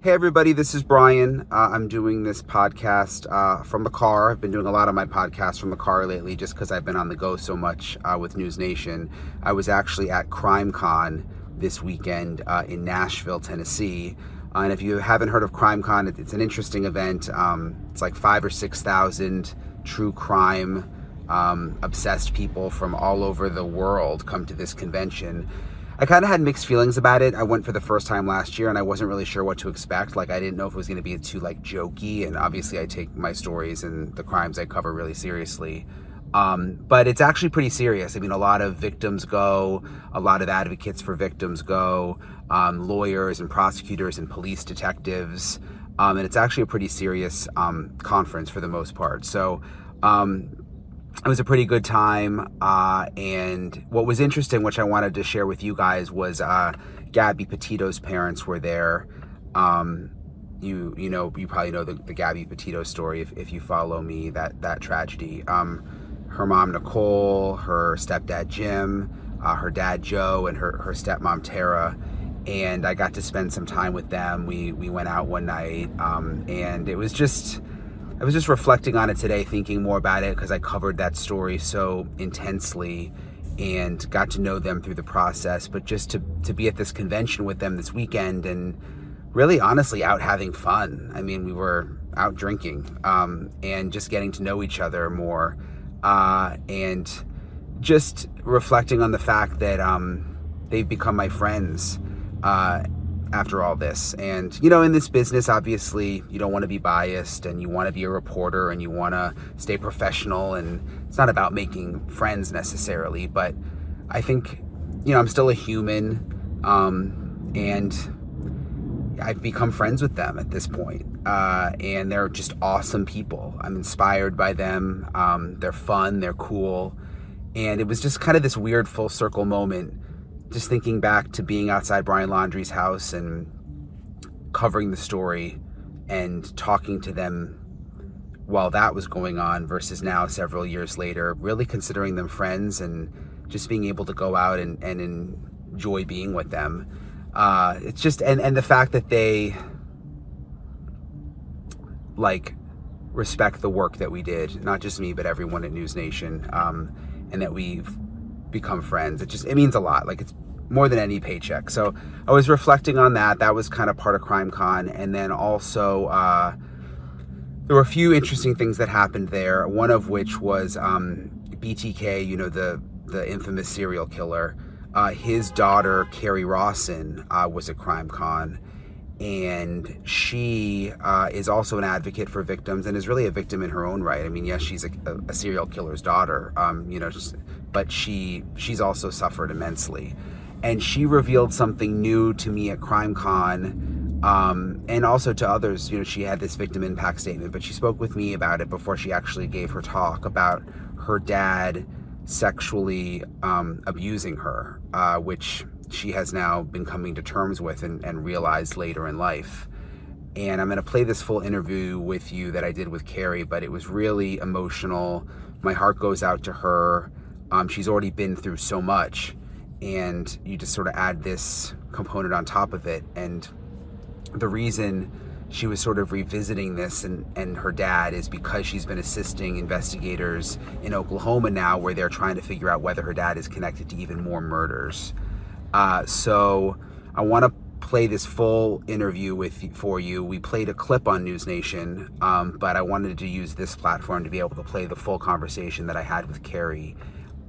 Hey everybody, this is Brian. I'm doing this podcast from the car. I've been doing a lot of my podcasts from the car lately just because I've been on the go so much with News Nation. I was actually at CrimeCon this weekend in Nashville, Tennessee. And if you haven't heard of CrimeCon, it's an interesting event. It's like 5,000 or 6,000 true crime obsessed people from all over the world come to this convention. I kind of had mixed feelings about it. I went for the first time last year and I wasn't really sure what to expect. Like, I didn't know if it was going to be too jokey, and obviously I take my stories and the crimes I cover really seriously. But it's actually pretty serious. I mean, a lot of victims go, a lot of advocates for victims go, lawyers and prosecutors and police detectives. And it's actually a pretty serious conference for the most part. So it was a pretty good time, and what was interesting, which I wanted to share with you guys, was Gabby Petito's parents were there. You probably know the Gabby Petito story if you follow me, that tragedy. Her mom Nicole, her stepdad Jim, her dad Joe, and her stepmom Tara. And I got to spend some time with them. We went out one night, and I was just reflecting on it today, thinking more about it because I covered that story so intensely and got to know them through the process. But just to be at this convention with them this weekend and really honestly out having fun. I mean, we were out drinking and just getting to know each other more, and just reflecting on the fact that they've become my friends after all this. And in this business, obviously you don't want to be biased and you want to be a reporter and you want to stay professional, and it's not about making friends necessarily, but I think I'm still a human, and I've become friends with them at this point, and they're just awesome people. I'm inspired by them. They're fun, they're cool, and it was just kind of this weird full circle moment, just thinking back to being outside Brian Laundrie's house and covering the story and talking to them while that was going on versus now several years later, really considering them friends and just being able to go out and enjoy being with them. It's just, and the fact that they respect the work that we did, not just me, but everyone at News Nation, and that we've become friends. It means a lot. Like, it's more than any paycheck. So I was reflecting on that. That was kind of part of CrimeCon. And then also, there were a few interesting things that happened there. One of which was BTK, the infamous serial killer. His daughter, Carrie Rawson, was at CrimeCon. And she is also an advocate for victims and is really a victim in her own right. I mean, yes, she's a serial killer's daughter, but she's also suffered immensely. And she revealed something new to me at CrimeCon, and also to others. She had this victim impact statement, but she spoke with me about it before she actually gave her talk about her dad sexually abusing her, which she has now been coming to terms with and realized later in life. And I'm going to play this full interview with you that I did with Carrie, but it was really emotional. My heart goes out to her. She's already been through so much, and you just sort of add this component on top of it. And the reason she was sort of revisiting this and her dad is because she's been assisting investigators in Oklahoma now, where they're trying to figure out whether her dad is connected to even more murders. So I want to play this full interview for you. We played a clip on News Nation, but I wanted to use this platform to be able to play the full conversation that I had with Carrie,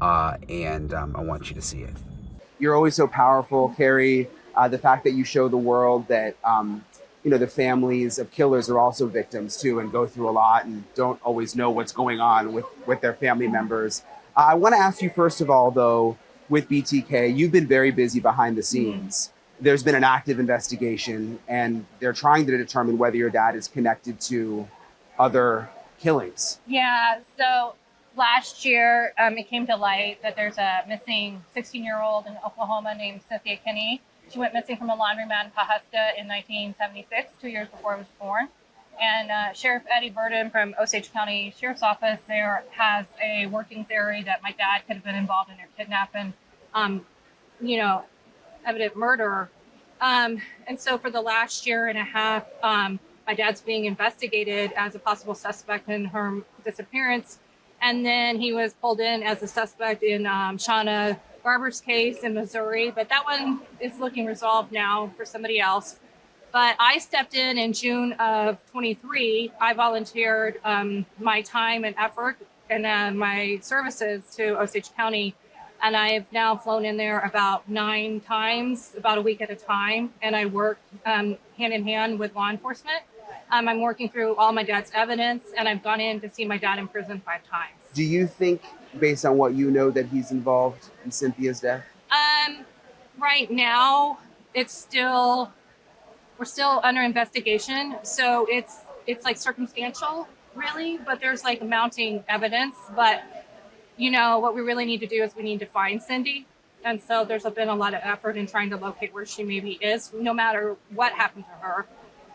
and I want you to see it. You're always so powerful, Carrie. The fact that you show the world that the families of killers are also victims too, and go through a lot and don't always know what's going on with their family members. I want to ask you, first of all, though, with BTK, you've been very busy behind the scenes. There's been an active investigation, and they're trying to determine whether your dad is connected to other killings. Yeah, so last year it came to light that there's a missing 16-year-old in Oklahoma named Cynthia Kinney. She went missing from a laundromat in Pawhuska in 1976, 2 years before I was born. And Sheriff Eddie Burden from Osage County Sheriff's Office there has a working theory that my dad could have been involved in their kidnapping, evident murder And so for the last year and a half, my dad's being investigated as a possible suspect in her disappearance. And then he was pulled in as a suspect in Shauna Barber's case in Missouri. But that one is looking resolved now for somebody else. But I stepped in June of 23. I volunteered my time and effort and my services to Osage County. And I've now flown in there about 9 times, about a week at a time. And I work hand in hand with law enforcement. I'm working through all my dad's evidence, and I've gone in to see my dad in prison 5 times. Do you think, based on what you know, that he's involved in Cynthia's death? Right now, we're still under investigation. So it's like circumstantial, really, but there's like mounting evidence. But what we really need to do is we need to find Cindy. And so there's been a lot of effort in trying to locate where she maybe is, no matter what happened to her.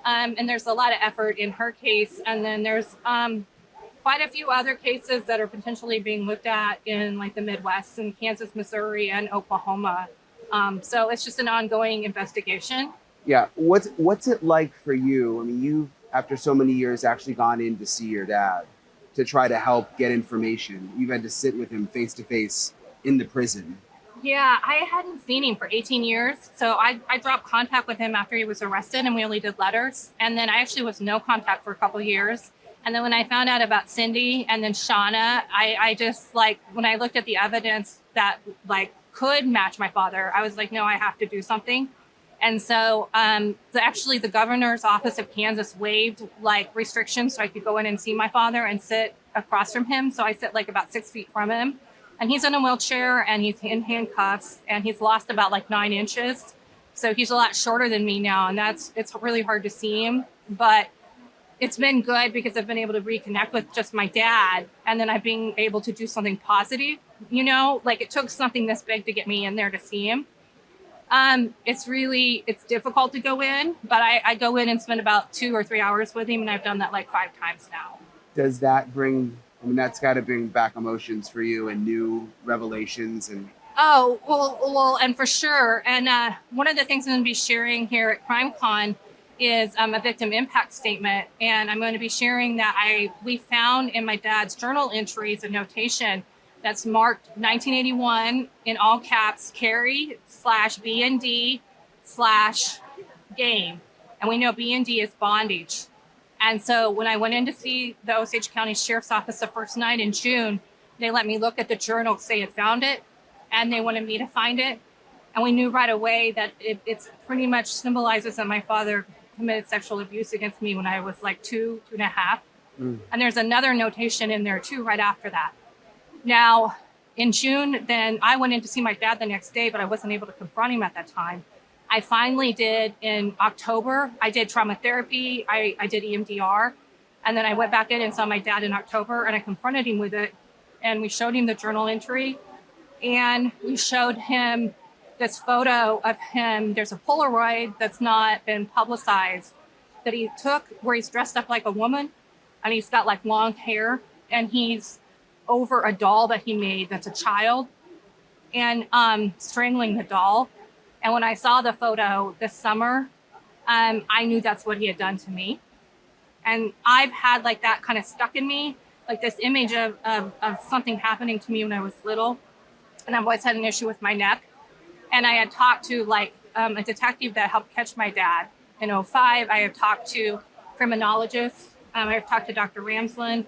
And there's a lot of effort in her case. And then there's quite a few other cases that are potentially being looked at in like the Midwest and Kansas, Missouri, and Oklahoma. So it's just an ongoing investigation. Yeah. What's it like for you? I mean, you've, after so many years, actually gone in to see your dad to try to help get information. You've had to sit with him face to face in the prison. Yeah, I hadn't seen him for 18 years. So I dropped contact with him after he was arrested, and we only did letters. And then I actually was no contact for a couple of years. And then when I found out about Cindy and then Shauna, I just when I looked at the evidence that could match my father, I was like, no, I have to do something. And so actually the governor's office of Kansas waived restrictions so I could go in and see my father and sit across from him. So I sit about 6 feet from him. And he's in a wheelchair and he's in handcuffs and he's lost about 9 inches. So he's a lot shorter than me now. And it's really hard to see him. But it's been good because I've been able to reconnect with just my dad. And then I've been able to do something positive. It took something this big to get me in there to see him. It's difficult to go in, but I go in and spend about 2 or 3 hours with him. And I've done that 5 times now. Does that bring... I mean, that's got to bring back emotions for you and new revelations and... Oh, well, and for sure. And one of the things I'm going to be sharing here at CrimeCon is a victim impact statement. And I'm going to be sharing that we found in my dad's journal entries a notation that's marked 1981 in all caps, Carrie/BND/game. And we know BND is bondage. And so when I went in to see the Osage County Sheriff's Office the first night in June, they let me look at the journal, say it found it, and they wanted me to find it. And we knew right away that it's pretty much symbolizes that my father committed sexual abuse against me when I was 2 and a half. And there's another notation in there too, right after that. Now, in June, then I went in to see my dad the next day, but I wasn't able to confront him at that time. I finally did in October. I did trauma therapy. I did EMDR. And then I went back in and saw my dad in October and I confronted him with it. And we showed him the journal entry and we showed him this photo of him. There's a Polaroid that's not been publicized that he took where he's dressed up like a woman and he's got long hair and he's over a doll that he made that's a child and strangling the doll. And when I saw the photo this summer, I knew that's what he had done to me. And I've had that kind of stuck in me, this image of something happening to me when I was little. And I've always had an issue with my neck. And I had talked to a detective that helped catch my dad in 2005. I have talked to criminologists. I've talked to Dr. Ramsland.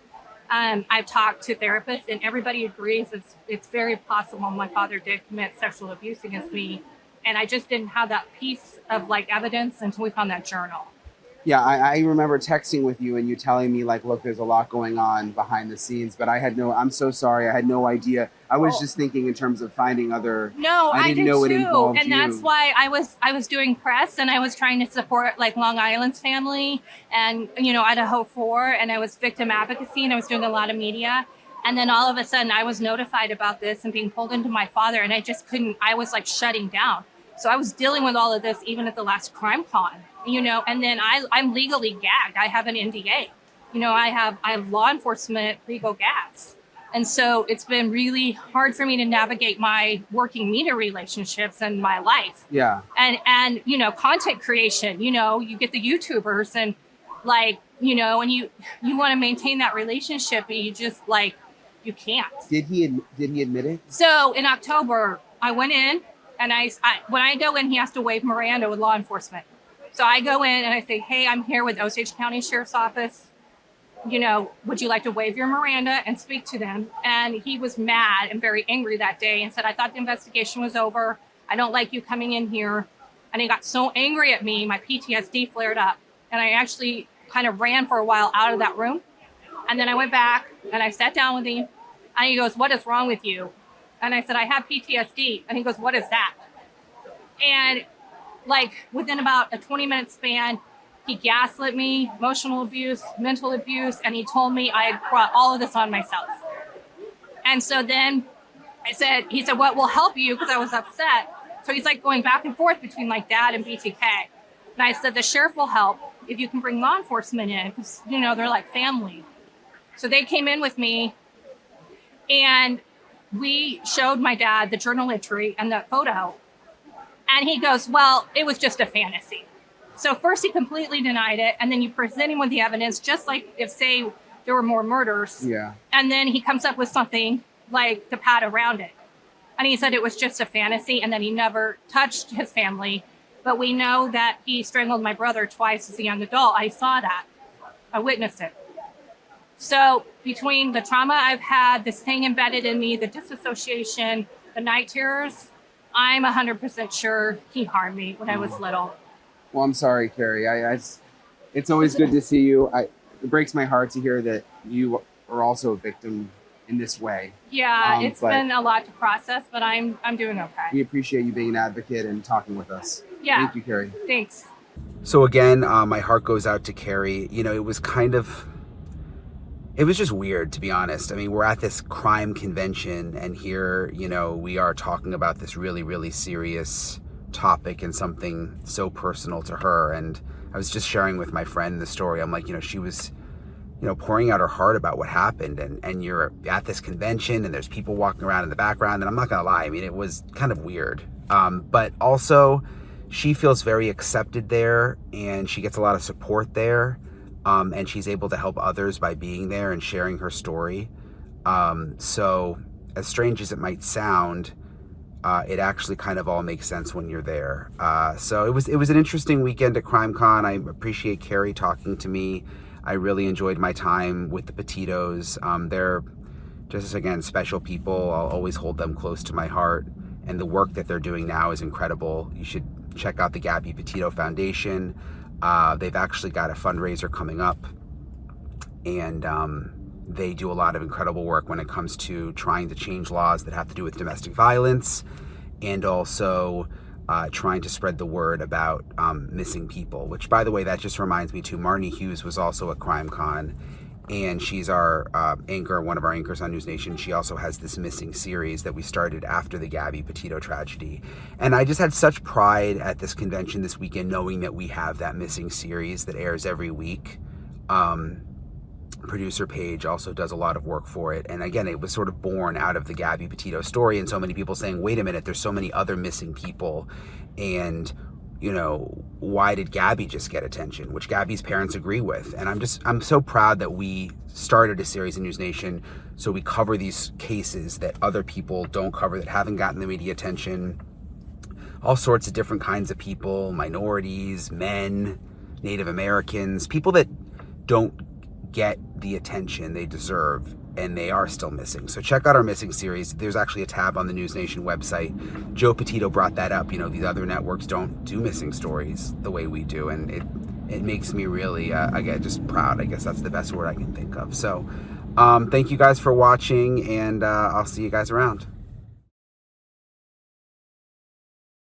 I've talked to therapists and everybody agrees it's very possible my father did commit sexual abuse against me. And I just didn't have that piece of evidence until we found that journal. Yeah, I remember texting with you and you telling me look, there's a lot going on behind the scenes, but I'm so sorry. I had no idea. I was just thinking in terms of finding other. No, I didn't know it involved and that's why I was doing press and I was trying to support Long Island's family and, Idaho 4 and I was victim advocacy and I was doing a lot of media. And then all of a sudden I was notified about this and being pulled into my father and I just couldn't, I was shutting down. So I was dealing with all of this even at the last CrimeCon, and then I'm legally gagged. I have an NDA. I have law enforcement legal gags. And so it's been really hard for me to navigate my working media relationships and my life. Yeah. And you know, content creation, you know, you get the YouTubers and like, you know, and you want to maintain that relationship, but you just like, you can't. Did he admit it? So in October, I went in and I when I go in, he has to waive Miranda with law enforcement. So I go in and I say, hey, I'm here with Osage County Sheriff's Office. You know, would you like to waive your Miranda and speak to them? And he was mad and very angry that day and said, I thought the investigation was over. I don't like you coming in here. And he got so angry at me, my PTSD flared up. And I actually kind of ran for a while out of that room. And then I went back and I sat down with him and he goes, what is wrong with you? And I said, I have PTSD. And he goes, what is that? And like within about a 20-minute span, he gaslit me, emotional abuse, mental abuse, and he told me I had brought all of this on myself. And so then he said, what will help you? Because I was upset. So he's like going back and forth between like dad and BTK. And I said, the sheriff will help if you can bring law enforcement in, because, you know, they're like family. So they came in with me and we showed my dad the journal entry and the photo. And he goes, well, it was just a fantasy. So first he completely denied it. And then you present him with the evidence, just like if, say, there were more murders. Yeah. And then he comes up with something like to pad around it. And he said it was just a fantasy and that he never touched his family. But we know that he strangled my brother twice as a young adult. I saw that. I witnessed it. So between the trauma I've had, this thing embedded in me, the disassociation, the night terrors, I'm 100% sure he harmed me when I was little. Well, I'm sorry, Carrie. It's always good to see you. It breaks my heart to hear that you are also a victim in this way. Yeah, it's been a lot to process, but I'm doing okay. We appreciate you being an advocate and talking with us. Yeah. Thank you, Carrie. Thanks. So again, my heart goes out to Carrie. You know, it was just weird, to be honest. I mean, we're at this crime convention and here, you know, we are talking about this really, really serious topic and something so personal to her. And I was just sharing with my friend the story. I'm like, you know, she was, you know, pouring out her heart about what happened, and you're at this convention and there's people walking around in the background, and I'm not gonna lie, I mean, it was kind of weird. But also she feels very accepted there and she gets a lot of support there. And she's able to help others by being there and sharing her story. So as strange as it might sound, it actually kind of all makes sense when you're there. So it was an interesting weekend at CrimeCon. I appreciate Carrie talking to me. I really enjoyed my time with the Petitos. They're just, again, special people. I'll always hold them close to my heart. And the work that they're doing now is incredible. You should check out the Gabby Petito Foundation. They've actually got a fundraiser coming up, and they do a lot of incredible work when it comes to trying to change laws that have to do with domestic violence, and also trying to spread the word about missing people, which, by the way, that just reminds me too, Marnie Hughes was also at CrimeCon, and she's our anchor, one of our anchors on News Nation. She also has this missing series that we started after the Gabby Petito tragedy. And I just had such pride at this convention this weekend, knowing that we have that missing series that airs every week. Producer Paige also does a lot of work for it. And again, it was sort of born out of the Gabby Petito story, and so many people saying, wait a minute, there's so many other missing people. And you know, why did Gabby just get attention, which Gabby's parents agree with. And I'm so proud that we started a series in News Nation so we cover these cases that other people don't cover, that haven't gotten the media attention. All sorts of different kinds of people, minorities, men, Native Americans, people that don't get the attention they deserve, and they are still missing. So check out our missing series. There's actually a tab on the News Nation website. Joe Petito brought that up. You know, these other networks don't do missing stories the way we do, and it makes me really, again, just proud. I guess that's the best word I can think of. So thank you guys for watching, and I'll see you guys around.